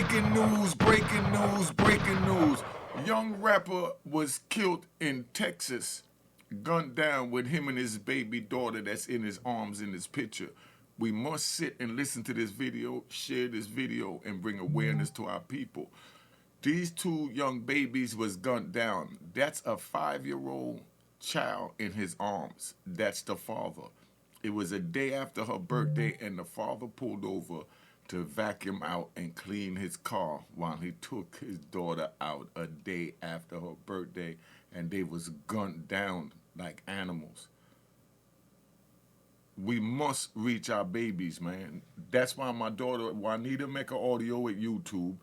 Breaking news, breaking news, breaking news. Young rapper was killed in Texas, gunned down with him and his baby daughter that's in his arms in this picture. We must sit and listen to this video, share this video, and bring awareness to our people. These two young babies was gunned down. That's a 5-year-old child in his arms. That's the father. It was a day after her birthday, and the father pulled over to vacuum out and clean his car while he took his daughter out a day after her birthday, and they was gunned down like animals. We must reach our babies, man. That's why my daughter Juanita Mecca Audio at YouTube,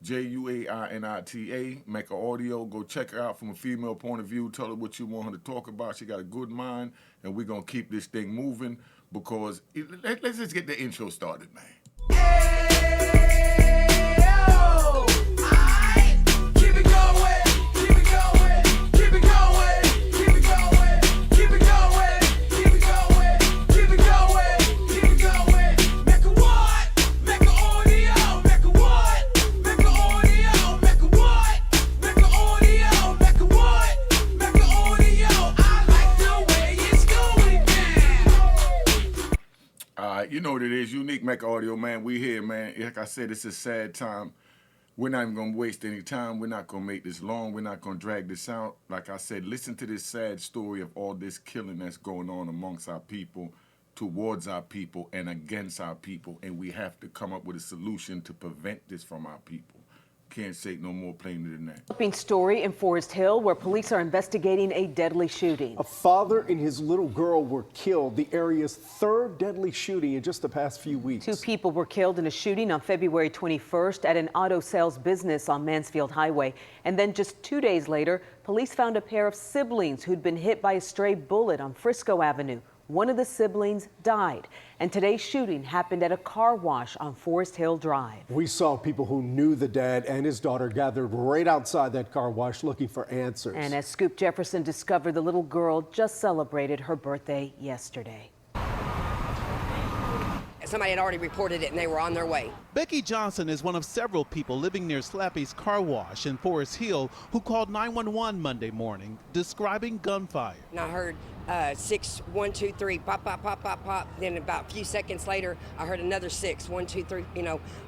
Juainita, Mecca Audio. Go check her out from a female point of view. Tell her what you want her to talk about. She got a good mind, and we're gonna keep this thing moving because let's just get the intro started, man. You know what it is, Unique Mecca Audio, man. We here, man. Like I said, it's a sad time. We're not even going to waste any time. We're not going to make this long. We're not going to drag this out. Like I said, listen to this sad story of all this killing that's going on amongst our people, towards our people, and against our people. And we have to come up with a solution to prevent this from our people. Can't say it no more plainly than that. Developing story in Forest Hill where police are investigating a deadly shooting. A father and his little girl were killed, the area's third deadly shooting in just the past few weeks. 2 people were killed in a shooting on February 21st at an auto sales business on Mansfield Highway. And then just 2 days later, police found a pair of siblings who'd been hit by a stray bullet on Frisco Avenue. One of the siblings died, and today's shooting happened at a car wash on Forest Hill Drive. We saw people who knew the dad and his daughter gathered right outside that car wash looking for answers. And as Scoop Jefferson discovered, the little girl just celebrated her birthday yesterday. Somebody had already reported it and they were on their way. Becky Johnson is one of several people living near Slappy's car wash in Forest Hill who called 911 Monday morning describing gunfire. And I heard 6, 1, 2, 3, pop, pop, pop, pop, pop. Then about a few seconds later, I heard another 6, 1, 2, 3,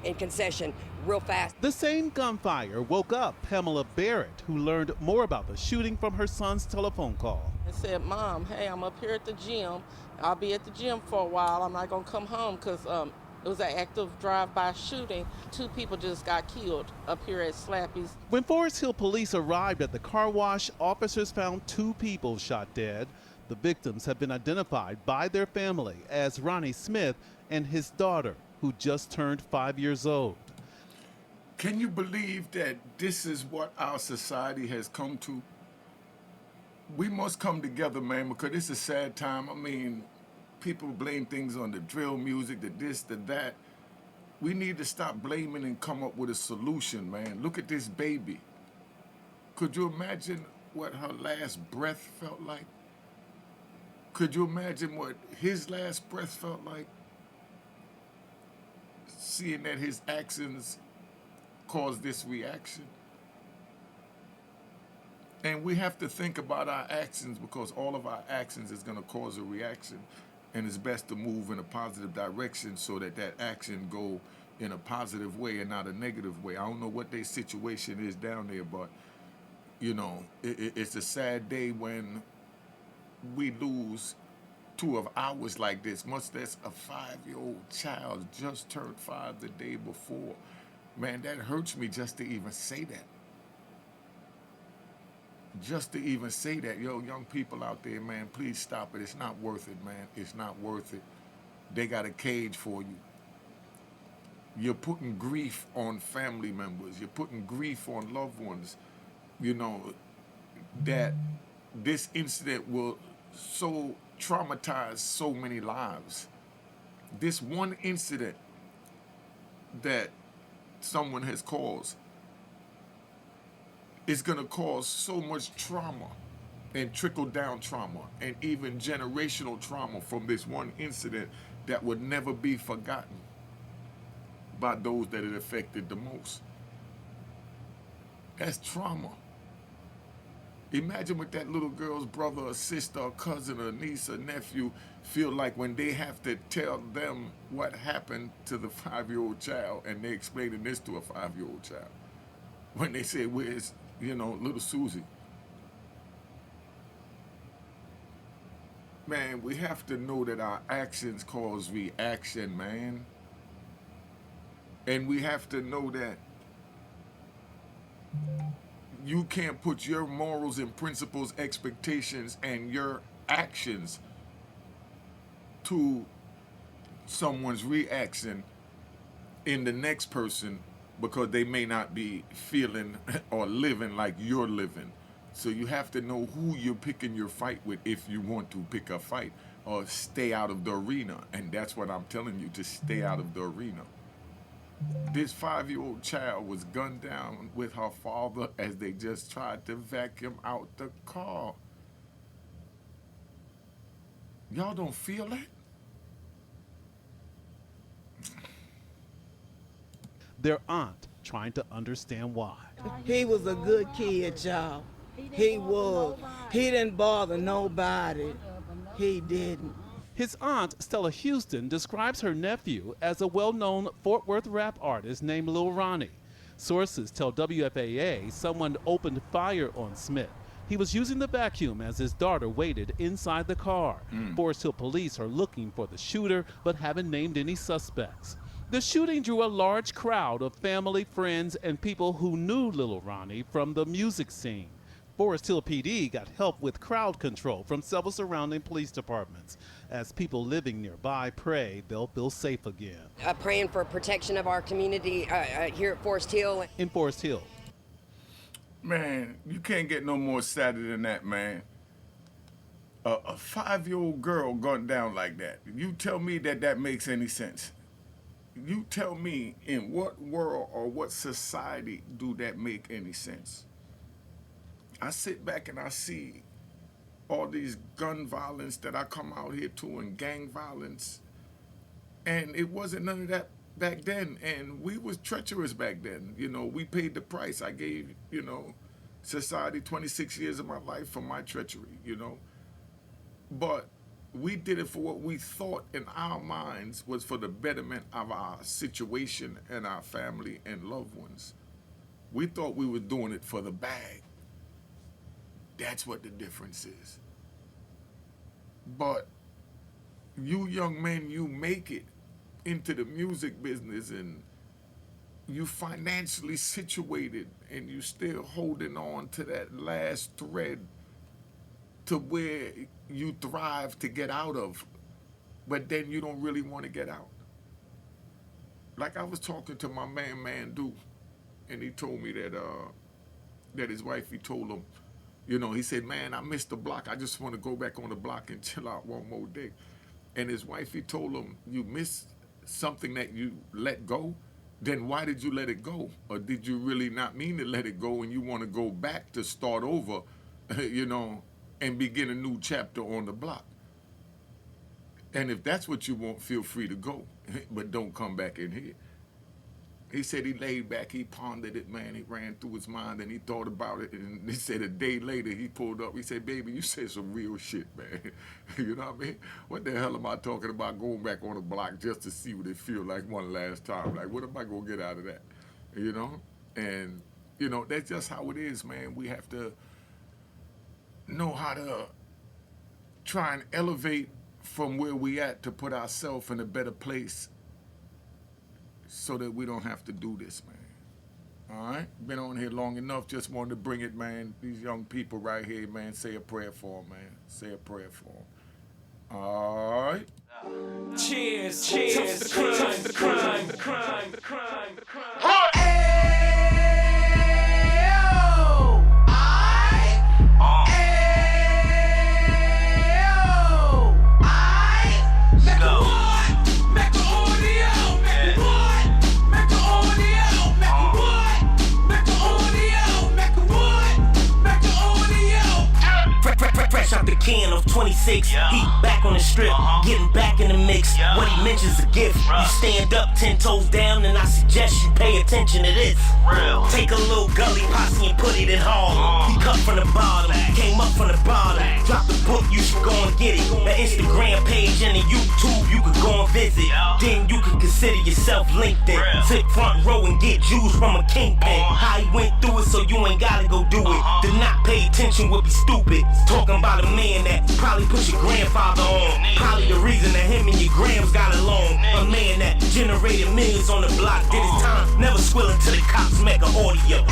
in concession, real fast. The same gunfire woke up Pamela Barrett, who learned more about the shooting from her son's telephone call. I said, Mom, hey, I'm up here at the gym. I'll be at the gym for a while. I'm not going to come home because it was an active drive-by shooting. 2 people just got killed up here at Slappy's. When Forest Hill police arrived at the car wash, officers found 2 people shot dead. The victims have been identified by their family as Ronnie Smith and his daughter, who just turned 5 years old. Can you believe that this is what our society has come to? We must come together, man, because it's a sad time. I mean, people blame things on the drill music, the this, the that. We need to stop blaming and come up with a solution, man. Look at this baby. Could you imagine what her last breath felt like? Could you imagine what his last breath felt like? Seeing that his actions caused this reaction. And we have to think about our actions because all of our actions is going to cause a reaction. And it's best to move in a positive direction so that that action go in a positive way and not a negative way. I don't know what their situation is down there, but, it's a sad day when we lose 2 of ours like this, much less a 5-year-old child just turned 5 the day before. Man, that hurts me just to even say that. Just to even say that, young people out there, man, please stop it. It's not worth it, man. It's not worth it. They got a cage for you. You're putting grief on family members. You're putting grief on loved ones. That this incident will so traumatize so many lives. This one incident that someone has caused is going to cause so much trauma and trickle-down trauma and even generational trauma from this one incident that would never be forgotten. by those that it affected the most. That's trauma. Imagine what that little girl's brother or sister or cousin or niece or nephew feel like when they have to tell them what happened to the 5-year-old child, and they're explaining this to a 5-year-old child. When they say, where's, little Susie? Man, we have to know that our actions cause reaction, man. And we have to know that you can't put your morals and principles, expectations, and your actions to someone's reaction in the next person, because they may not be feeling or living like you're living. So you have to know who you're picking your fight with if you want to pick a fight or stay out of the arena. And that's what I'm telling you, to stay out of the arena. This 5-year-old child was gunned down with her father as they just tried to vacuum out the car. Y'all don't feel that? Their aunt trying to understand why. He was a good kid, y'all. He was. He didn't bother nobody. He didn't. His aunt, Stella Houston, describes her nephew as a well-known Fort Worth rap artist named Lil Ronnie. Sources tell WFAA someone opened fire on Smith. He was using the vacuum as his daughter waited inside the car. Forest Hill police are looking for the shooter, but haven't named any suspects. The shooting drew a large crowd of family, friends, and people who knew Lil Ronnie from the music scene. Forest Hill PD got help with crowd control from several surrounding police departments. As people living nearby pray they'll feel safe again. Praying for protection of our community here at Forest Hill. In Forest Hill. Man, you can't get no more sadder than that, man. A 5-year-old girl gunned down like that. You tell me that makes any sense. You tell me, in what world or what society do that make any sense? I sit back and I see all these gun violence that I come out here to, and gang violence, and it wasn't none of that back then, and we was treacherous back then. We paid the price. I gave, society 26 years of my life for my treachery, but we did it for what we thought in our minds was for the betterment of our situation and our family and loved ones. We thought we were doing it for the bag. That's what the difference is. But you young men, you make it into the music business and you financially situated and you still holding on to that last thread to where you thrive to get out of, but then you don't really want to get out. Like I was talking to my man Duke, and he told me that his wife, he told him, he said, man, I missed the block. I just want to go back on the block and chill out one more day. And his wife, he told him, you missed something that you let go? Then why did you let it go? Or did you really not mean to let it go and you want to go back to start over, and begin a new chapter on the block? And if that's what you want, feel free to go, but don't come back in here. He said he laid back, he pondered it, man. He ran through his mind and he thought about it. And he said a day later, he pulled up. He said, baby, you said some real shit, man. You know what I mean? What the hell am I talking about going back on the block just to see what it feel like one last time? Like, what am I going to get out of that? And, that's just how it is, man. We have to know how to try and elevate from where we at to put ourselves in a better place so that we don't have to do this, man. All right? Been on here long enough. Just wanted to bring it, man. These young people right here, man, say a prayer for them, man. Say a prayer for them. All right? Cheers, cheers, the crime, the crime, the crime, the crime, the crime. Out the can of 26, he back on the strip, getting back in the mix. What he mentions a gift. You stand up 10 toes down, and I suggest you pay attention to this. Take a little gully posse and put it in Harlem. He cut from the bottom, came up from the bottom. Drop the book, you should go and get it. The Instagram page and the YouTube, you could go and visit. Then you could consider yourself LinkedIn. Sit front row and get Jews from a kingpin. How he went through it, so you ain't gotta go do it. To not pay attention would be stupid. Talking about a man that probably put your grandfather on. Probably the reason that him and your grams got along. A man that generated millions on the block, did his time, never squilling to the cops, Mecca audio.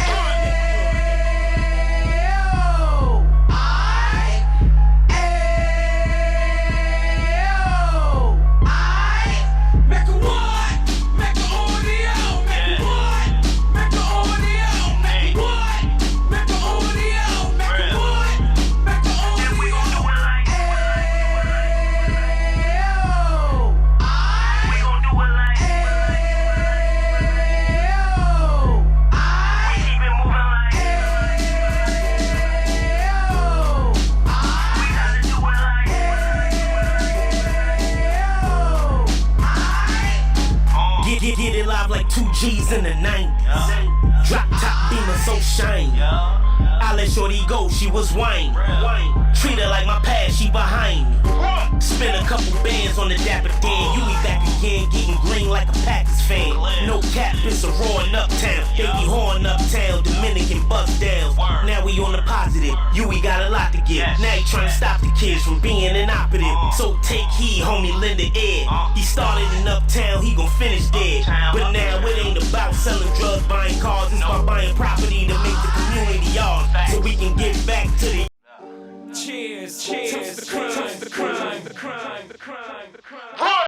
Get it live like 2 G's in the 90s. Drop top beamer so shiny. I let shorty go, she was whining. Treat her like my past, she behind me. Spin a couple bands on the dapper Dan. You be back again, getting green like a Packers fan. No cap, it's a roaring uptown. They be horn uptown, Dominican bust down. Now we on the positive, we got a lot to give. Now he trying to stop the kids from being inoperative. So take heed, homie, lend an ear. He started in uptown, he gon' finish there. But now it ain't about selling drugs, buying cars. It's about buying property to make the community ours, so we can get back to the Cheers, cheers, the crime, the crime, the crime, the crime, the crime.